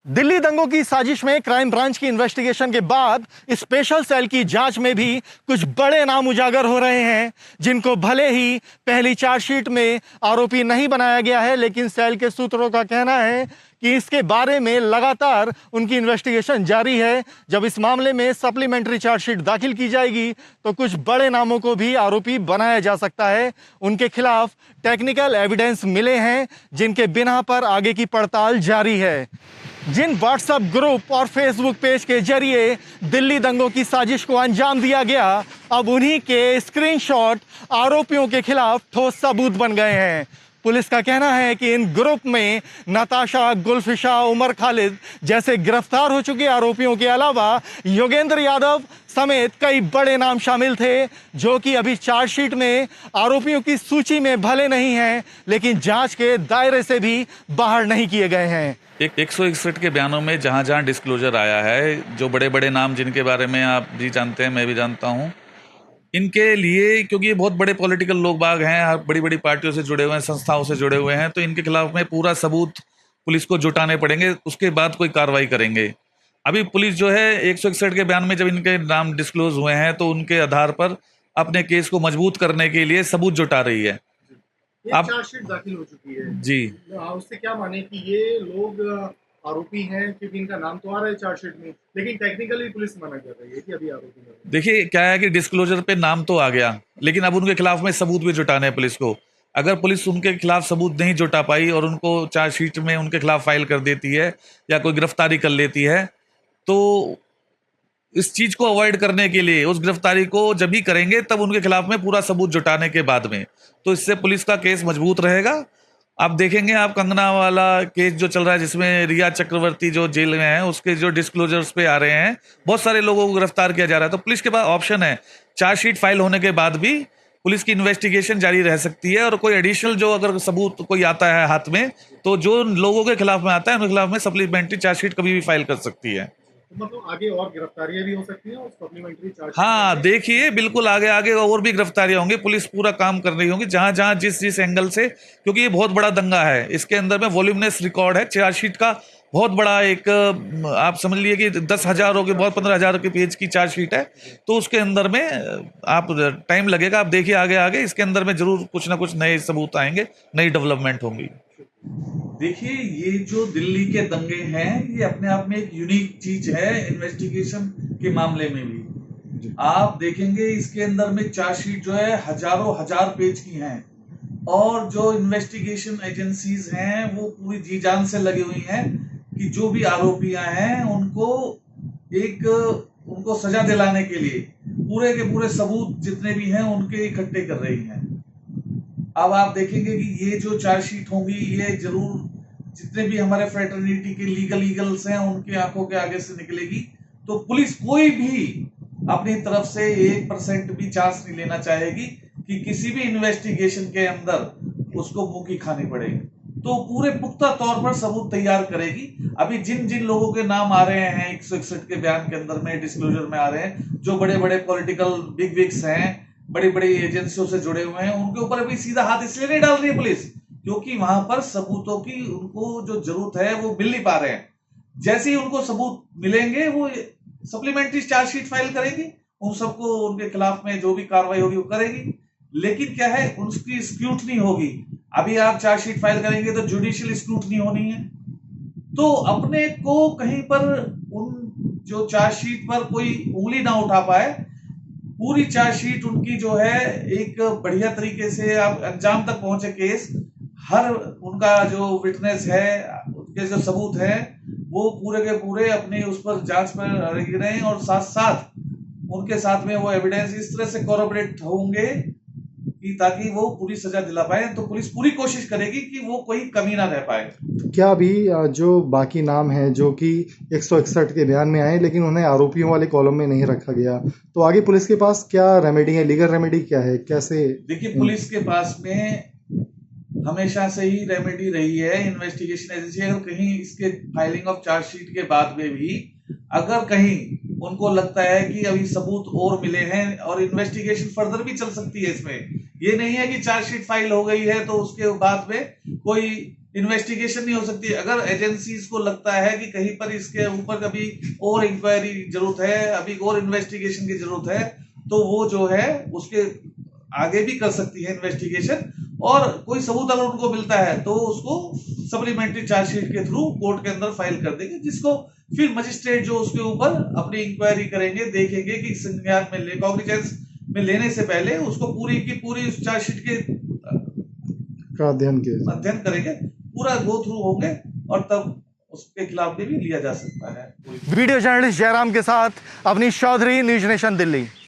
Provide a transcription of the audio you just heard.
दिल्ली दंगों की साजिश में क्राइम ब्रांच की इन्वेस्टिगेशन के बाद स्पेशल सेल की जांच में भी कुछ बड़े नाम उजागर हो रहे हैं, जिनको भले ही पहली चार्जशीट में आरोपी नहीं बनाया गया है, लेकिन सेल के सूत्रों का कहना है कि इसके बारे में लगातार उनकी इन्वेस्टिगेशन जारी है। जब इस मामले में सप्लीमेंट्री चार्जशीट दाखिल की जाएगी तो कुछ बड़े नामों को भी आरोपी बनाया जा सकता है। उनके खिलाफ टेक्निकल एविडेंस मिले हैं, जिनके बिना पर आगे की पड़ताल जारी है। जिन व्हाट्सएप ग्रुप और फेसबुक पेज के जरिए दिल्ली दंगों की साजिश को अंजाम दिया गया, अब उन्हीं के स्क्रीनशॉट आरोपियों के खिलाफ ठोस सबूत बन गए हैं। पुलिस का कहना है कि इन ग्रुप में नताशा, गुलफिशा, उमर खालिद जैसे गिरफ्तार हो चुके आरोपियों के अलावा योगेंद्र यादव समेत कई बड़े नाम शामिल थे, जो कि अभी चार्जशीट में आरोपियों की सूची में भले नहीं हैं, लेकिन जांच के दायरे से भी बाहर नहीं किए गए हैं। 161 के बयानों में जहां जहां डिस्क्लोजर आया है, जो बड़े बड़े नाम जिनके बारे में आप भी जानते हैं, मैं भी जानता हूं, इनके लिए, क्योंकि ये बहुत बड़े पॉलिटिकल लोग बाग हैं, बड़ी बड़ी पार्टियों से जुड़े हुए हैं, संस्थाओं से जुड़े हुए हैं, तो इनके खिलाफ में पूरा सबूत पुलिस को जुटाने पड़ेंगे, उसके बाद कोई कार्रवाई करेंगे। अभी पुलिस जो है 161 के बयान में जब इनके नाम डिस्क्लोज हुए हैं तो उनके आधार पर अपने केस को मजबूत करने के लिए सबूत जुटा रही है। अब चार्जशीट दाखिल हो चुकी है जी, उससे क्या माने कि ये लोग आरोपी हैं, क्योंकि इनका नाम तो आ रहा है चार्जशीट में, लेकिन टेक्निकली पुलिस मना कर रही है कि अभी आरोपी नहीं। देखिए क्या है कि डिस्क्लोजर पे नाम तो आ गया, लेकिन अब उनके खिलाफ में सबूत भी जुटाने हैं पुलिस को। अगर पुलिस उनके खिलाफ सबूत नहीं जुटा पाई और उनको चार्जशीट में उनके खिलाफ फाइल कर देती है या कोई गिरफ्तारी कर लेती है, तो इस चीज को अवॉइड करने के लिए उस गिरफ्तारी को जब भी करेंगे तब उनके खिलाफ में पूरा सबूत जुटाने के बाद में, तो इससे पुलिस का केस मजबूत रहेगा। आप देखेंगे, आप कंगना वाला केस जो चल रहा है जिसमें रिया चक्रवर्ती जो जेल में है, उसके जो डिस्क्लोजर्स पे आ रहे हैं, बहुत सारे लोगों को गिरफ्तार किया जा रहा है, तो पुलिस के पास ऑप्शन है। चार्जशीट फाइल होने के बाद भी पुलिस की इन्वेस्टिगेशन जारी रह सकती है, और कोई एडिशनल जो अगर सबूत कोई आता है हाथ में, तो जो लोगों के खिलाफ में आता है उनके खिलाफ में सप्लीमेंट्री चार्जशीट कभी भी फाइल कर सकती है। मतलब आगे और गिरफ्तारियां भी हो सकती हैं और सप्लीमेंट्री चार्ज। हाँ, देखिए बिल्कुल आगे आगे और भी गिरफ्तारियां होंगी, पुलिस पूरा काम कर रही होगी जहां जहां जिस जिस एंगल से, क्योंकि ये बहुत बड़ा दंगा है, इसके अंदर में वॉल्यूमिनस रिकॉर्ड है चार्जशीट का, बहुत बड़ा एक, आप समझ लीजिए कि 10,000 के बहुत 15,000 के पेज की चार्जशीट है, तो उसके अंदर में आप टाइम लगेगा। आप देखिए आगे आगे इसके अंदर में जरूर कुछ ना कुछ नए सबूत आएंगे, नई डेवलपमेंट होंगी। देखिए ये जो दिल्ली के दंगे हैं, ये अपने आप में एक यूनिक चीज है इन्वेस्टिगेशन के मामले में भी। आप देखेंगे इसके अंदर में चार्जशीट जो है हजारों हजार पेज की हैं, और जो इन्वेस्टिगेशन एजेंसीज हैं वो पूरी जी जान से लगी हुई हैं कि जो भी आरोपियां हैं उनको सजा दिलाने के लिए पूरे के पूरे सबूत जितने भी हैं उनके इकट्ठे कर रही हैं। अब आप देखेंगे कि ये जो चार्जशीट होंगी, ये जरूर जितने भी हमारे फ्रेटर्निटी के लीगल्स हैं उनकी आंखों के आगे से निकलेगी, तो पुलिस कोई भी अपनी तरफ से 1% भी चांस नहीं लेना चाहेगी कि किसी भी इन्वेस्टिगेशन के अंदर उसको मुंह की खानी पड़ेगी, तो पूरे पुख्ता तौर पर सबूत तैयार करेगी। अभी जिन जिन लोगों के नाम आ रहे हैं 161 के बयान के अंदर में, डिस्क्लोजर में आ रहे हैं, जो बड़े बड़े पॉलिटिकल बिग विग्स हैं, बड़ी बड़ी एजेंसियों से जुड़े हुए हैं, उनके ऊपर अभी सीधा हाथ इसलिए नहीं डाल रही है पुलिस क्योंकि वहां पर सबूतों की उनको जो जरूरत है वो मिल नहीं पा रहे हैं। जैसे ही उनको सबूत मिलेंगे वो सप्लीमेंट्री चार्जशीट फाइल करेंगी, उन सबको उनके खिलाफ में जो भी कार्रवाई होगी वो करेगी, लेकिन क्या है उनकी स्क्रूटनी होगी। अभी आप चार्जशीट फाइल करेंगे तो जुडिशियल स्क्रूटनी होनी है, तो अपने को कहीं पर उन जो चार्जशीट पर कोई उंगली ना उठा पाए, पूरी चार्जशीट उनकी जो है एक बढ़िया तरीके से आप अंजाम तक पहुंचे केस, हर उनका जो विटनेस है, उनके जो सबूत है, वो पूरे के पूरे अपनी उस पर जांच पर लगे रहें, और साथ साथ उनके साथ में वो एविडेंस इस तरह से कोरबरेट होंगे कि ताकि वो पूरी सजा दिला पाए। तो पुलिस पूरी कोशिश करेगी कि वो कोई कमी ना रह पाए। क्या अभी जो बाकी नाम है जो कि 161 के बयान में आए लेकिन उन्हें आरोपियों वाले कॉलम में नहीं रखा गया, तो आगे पुलिस के पास क्या रेमेडी है, लीगल रेमेडी क्या है, कैसे? देखिए पुलिस के पास में हमेशा से ही रेमेडी रही है, इन्वेस्टिगेशन एजेंसी अगर कहीं इसके फाइलिंग ऑफ चार्जशीट के बाद में भी अगर कहीं उनको लगता है कि अभी सबूत और मिले हैं, और इन्वेस्टिगेशन फर्दर भी चल सकती है इसमें, ये नहीं है कि चार्जशीट फाइल हो गई है तो उसके बाद में कोई इन्वेस्टिगेशन नहीं हो सकती। अगर एजेंसीज को लगता है कि कहीं पर इसके ऊपर कभी और इंक्वायरी जरूरत है, अभी और इन्वेस्टिगेशन की जरूरत है, तो वो जो है उसके आगे भी कर सकती है इन्वेस्टिगेशन। और कोई सबूत अगर उनको मिलता है तो उसको सप्लीमेंट्री चार्जशीट के थ्रू कोर्ट के अंदर फाइल कर देंगे, जिसको फिर मजिस्ट्रेट जो उसके ऊपर अपनी इंक्वायरी करेंगे, देखेंगे कि संज्ञान में कॉग्निजेंस में लेने से पहले उसको पूरी की पूरी उस चार्जशीट के का अध्ययन करेंगे, पूरा गो थ्रू होंगे और तब उसके खिलाफ भी लिया जा सकता है। वीडियो जर्नलिस्ट जयराम के साथ अवनीश चौधरी, न्यूज नेशन दिल्ली।